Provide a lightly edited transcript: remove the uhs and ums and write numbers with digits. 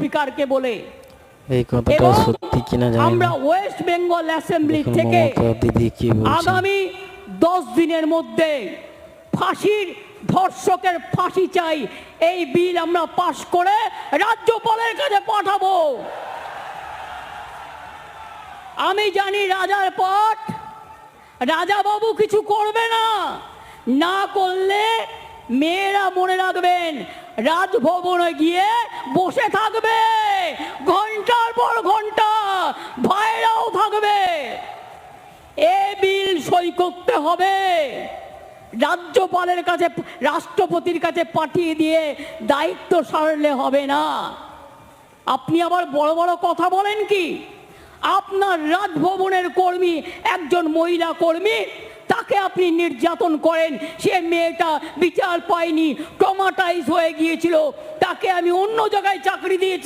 স্পিকারকে বলে। এই কথাটা সত্যি কিনা জানি না। আমরা ওয়েস্ট বেঙ্গল অ্যাসেম্বলি থেকে দিদি কি বলছেন, আগামী 10 দিনের মধ্যে ফাঁসির ধর্ষকের ফাঁসি চাই, এই বিল আমরা পাশ করে রাজ্যপালের কাছে পাঠাবো। আমি জানি রাজার পট রাজা বাবু কিছু করবে না, না করলে মেয়েরা মনে রাখবেন রাজভবনে গিয়ে বসে থাকবে ঘন্টার পর ঘন্টা, ভাইরাও থাকবে। এ বিল সই করতে হবে, রাজ্যপালের কাছে রাষ্ট্রপতির কাছে পাঠিয়ে দিয়ে দায়িত্ব সারলে হবে না। আপনি আবার বড় বড় কথা বলেন কি? আপনার রাজভবনের কর্মী, একজন মহিলা কর্মী, তাকে আপনি নির্যাতন করেন, সে মেয়েটা বিচার পায়নি, ট্রমাটাইজ হয়ে গিয়েছিল, তাকে আমি অন্য জায়গায় চাকরি দিয়েছি।